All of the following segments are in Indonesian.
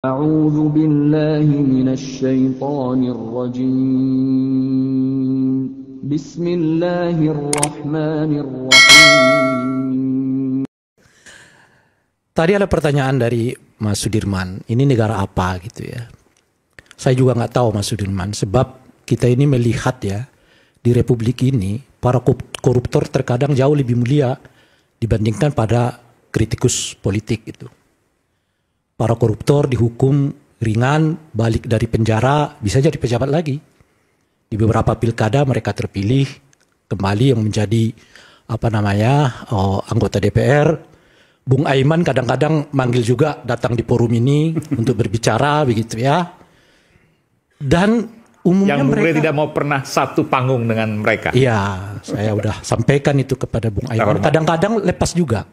أعوذ بالله من الشيطان الرجيم بسم الله الرحمن الرحيم. Tadi ada pertanyaan dari Mas Sudirman, ini negara apa gitu ya. Saya juga nggak tahu Mas Sudirman, sebab kita ini melihat ya, di Republik ini para koruptor terkadang jauh lebih mulia dibandingkan pada kritikus politik gitu. Para koruptor dihukum ringan, balik dari penjara, bisa jadi pejabat lagi. Di beberapa pilkada mereka terpilih kembali yang menjadi anggota DPR. Bung Aiman kadang-kadang manggil juga datang di forum ini untuk berbicara begitu ya. Dan umumnya yang mereka tidak mau pernah satu panggung dengan mereka. Iya, saya udah sampaikan itu kepada Bung Aiman. Kadang-kadang lepas juga.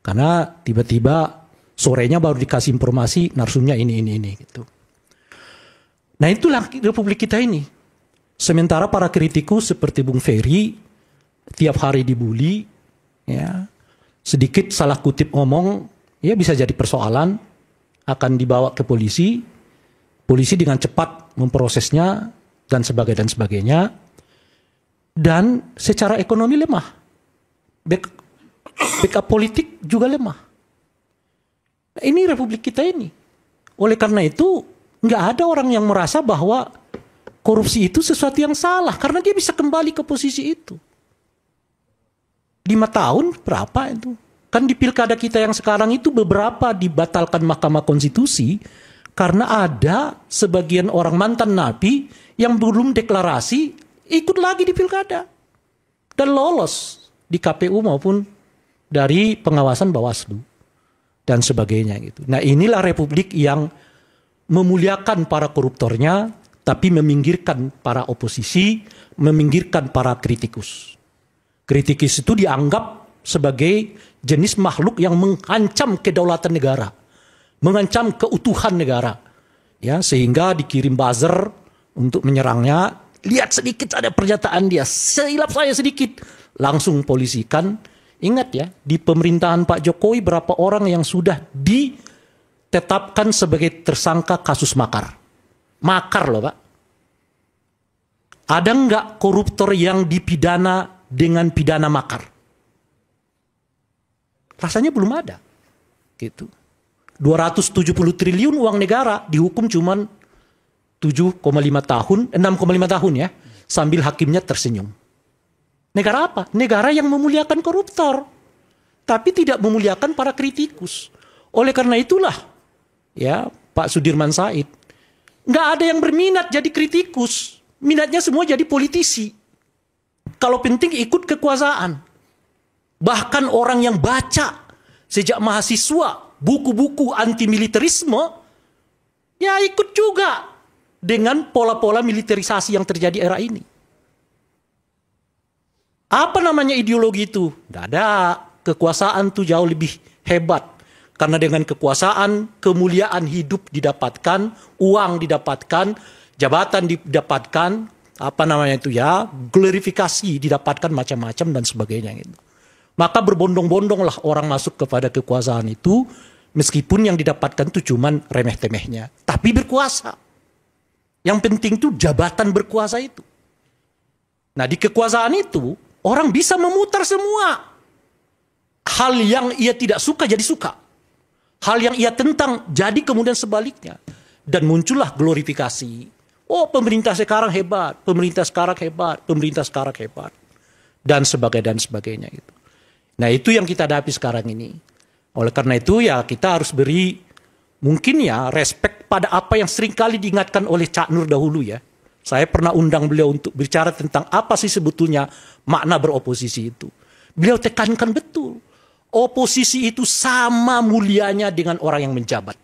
Karena tiba-tiba sorenya baru dikasih informasi narsumnya ini gitu. Nah itulah Republik kita ini. Sementara para kritikus seperti Bung Ferry tiap hari dibully, ya sedikit salah kutip ngomong, ya bisa jadi persoalan, akan dibawa ke polisi, polisi dengan cepat memprosesnya dan sebagainya, dan secara ekonomi lemah, backup politik juga lemah. Nah, ini Republik kita ini. Oleh karena itu, nggak ada orang yang merasa bahwa korupsi itu sesuatu yang salah. Karena dia bisa kembali ke posisi itu. 5 tahun berapa itu? Kan di pilkada kita yang sekarang itu beberapa dibatalkan Mahkamah Konstitusi. Karena ada sebagian orang mantan napi yang belum deklarasi ikut lagi di pilkada. Dan lolos di KPU maupun dari pengawasan Bawaslu. Dan sebagainya gitu. Nah inilah Republik yang memuliakan para koruptornya, tapi meminggirkan para oposisi, meminggirkan para kritikus. Kritikus itu dianggap sebagai jenis makhluk yang mengancam kedaulatan negara, mengancam keutuhan negara, ya sehingga dikirim buzzer untuk menyerangnya. Lihat sedikit ada pernyataan dia, silap saya sedikit, langsung polisikan. Ingat ya, di pemerintahan Pak Jokowi berapa orang yang sudah ditetapkan sebagai tersangka kasus makar. Makar loh Pak. Ada nggak koruptor yang dipidana dengan pidana makar? Rasanya belum ada. Gitu. 270 triliun uang negara dihukum cuman 6,5 tahun ya, sambil hakimnya tersenyum. Negara apa? Negara yang memuliakan koruptor, tapi tidak memuliakan para kritikus. Oleh karena itulah, ya Pak Sudirman Said, nggak ada yang berminat jadi kritikus, minatnya semua jadi politisi. Kalau penting ikut kekuasaan. Bahkan orang yang baca sejak mahasiswa buku-buku anti militerisme, ya ikut juga dengan pola-pola militerisasi yang terjadi era ini. Apa namanya ideologi itu? Tidak ada. Kekuasaan itu jauh lebih hebat. Karena dengan kekuasaan, kemuliaan hidup didapatkan, uang didapatkan, jabatan didapatkan, glorifikasi didapatkan macam-macam dan sebagainya. Gitu. Maka berbondong-bondonglah orang masuk kepada kekuasaan itu, meskipun yang didapatkan itu cuman remeh-temehnya. Tapi berkuasa. Yang penting itu jabatan berkuasa itu. Nah di kekuasaan itu, orang bisa memutar semua. Hal yang ia tidak suka jadi suka. Hal yang ia tentang jadi kemudian sebaliknya. Dan muncullah glorifikasi. Oh pemerintah sekarang hebat, pemerintah sekarang hebat, pemerintah sekarang hebat. Dan sebagainya gitu. Nah itu yang kita hadapi sekarang ini. Oleh karena itu ya kita harus beri mungkin ya respect pada apa yang seringkali diingatkan oleh Cak Nur dahulu ya. Saya pernah undang beliau untuk bicara tentang apa sih sebetulnya makna beroposisi itu. Beliau tekankan betul. Oposisi itu sama mulianya dengan orang yang menjabat.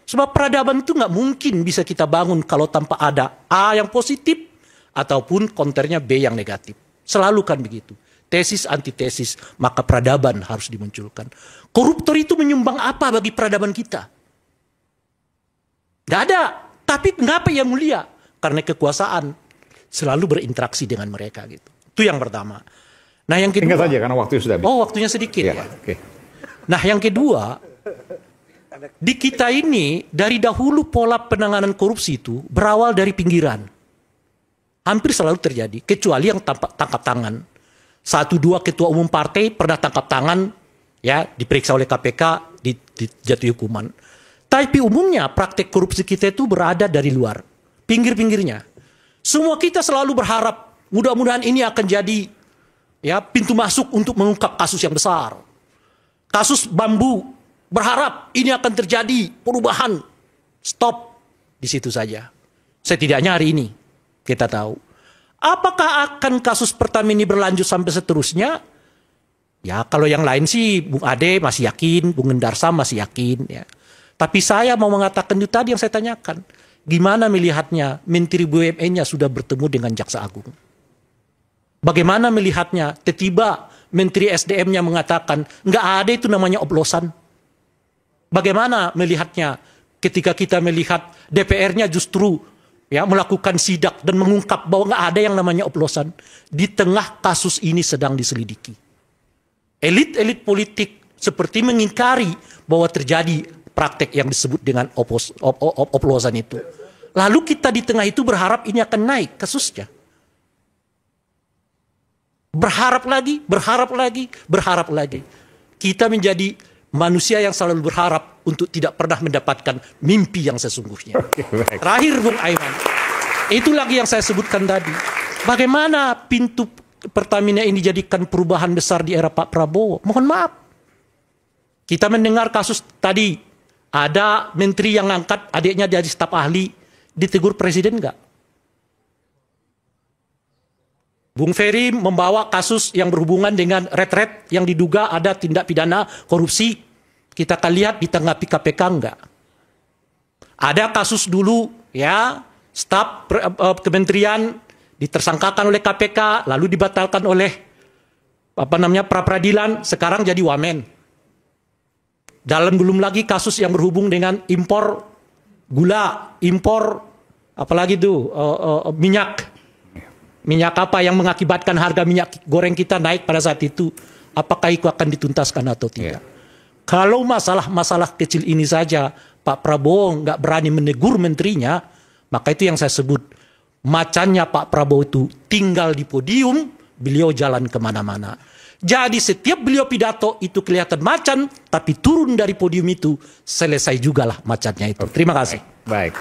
Sebab peradaban itu nggak mungkin bisa kita bangun kalau tanpa ada A yang positif ataupun konternya B yang negatif. Selalu kan begitu. Tesis, antitesis, maka peradaban harus dimunculkan. Koruptor itu menyumbang apa bagi peradaban kita? Nggak ada. Tapi kenapa yang mulia? Karena kekuasaan selalu berinteraksi dengan mereka gitu. Itu yang pertama. Nah yang kedua. Ingat saja karena waktu sudah habis. Oh waktunya sedikit ya. Okay. Nah yang kedua, Di kita ini dari dahulu pola penanganan korupsi itu berawal dari pinggiran. Hampir selalu terjadi, kecuali yang tangkap tangan. 1-2 ketua umum partai pernah tangkap tangan, ya diperiksa oleh KPK, dijatuhi hukuman. Tapi umumnya praktek korupsi kita itu berada dari luar, pinggir-pinggirnya. Semua kita selalu berharap mudah-mudahan ini akan jadi ya pintu masuk untuk mengungkap kasus yang besar. Kasus bambu, berharap ini akan terjadi perubahan. Stop di situ saja. Setidaknya hari ini kita tahu. Apakah akan kasus Pertamina ini berlanjut sampai seterusnya? Ya kalau yang lain sih Bung Ade masih yakin, Bung Endarsa masih yakin. Ya. Tapi saya mau mengatakan itu tadi yang saya tanyakan. Gimana melihatnya Menteri BUMN-nya sudah bertemu dengan Jaksa Agung? Bagaimana melihatnya tiba-tiba Menteri SDM-nya mengatakan nggak ada itu namanya oplosan? Bagaimana melihatnya ketika kita melihat DPR-nya justru ya melakukan sidak dan mengungkap bahwa nggak ada yang namanya oplosan di tengah kasus ini sedang diselidiki. Elit-elit politik seperti mengingkari bahwa terjadi praktek yang disebut dengan oplosan itu. Lalu kita di tengah itu berharap ini akan naik kasusnya. Berharap lagi, berharap lagi, berharap lagi. Kita menjadi manusia yang selalu berharap untuk tidak pernah mendapatkan mimpi yang sesungguhnya. Terakhir Bung Aiman, itu lagi yang saya sebutkan tadi. Bagaimana pintu Pertamina ini dijadikan perubahan besar di era Pak Prabowo? Mohon maaf. Kita mendengar kasus tadi, ada menteri yang angkat adiknya jadi staf ahli, ditegur presiden enggak? Bung Ferry membawa kasus yang berhubungan dengan retret yang diduga ada tindak pidana korupsi. Kita akan lihat ditanggapi KPK enggak. Ada kasus dulu ya, staf kementerian ditersangkakan oleh KPK lalu dibatalkan oleh pra peradilan, sekarang jadi wamen. Dalam belum lagi kasus yang berhubung dengan impor gula, impor apalagi itu minyak. Minyak apa yang mengakibatkan harga minyak goreng kita naik pada saat itu? Apakah itu akan dituntaskan atau tidak? Kalau masalah-masalah kecil ini saja Pak Prabowo nggak berani menegur menterinya, maka itu yang saya sebut macannya Pak Prabowo itu tinggal di podium, beliau jalan kemana-mana. Jadi setiap beliau pidato itu kelihatan macan, tapi turun dari podium itu selesai juga lah macannya itu. Terima kasih. Baik.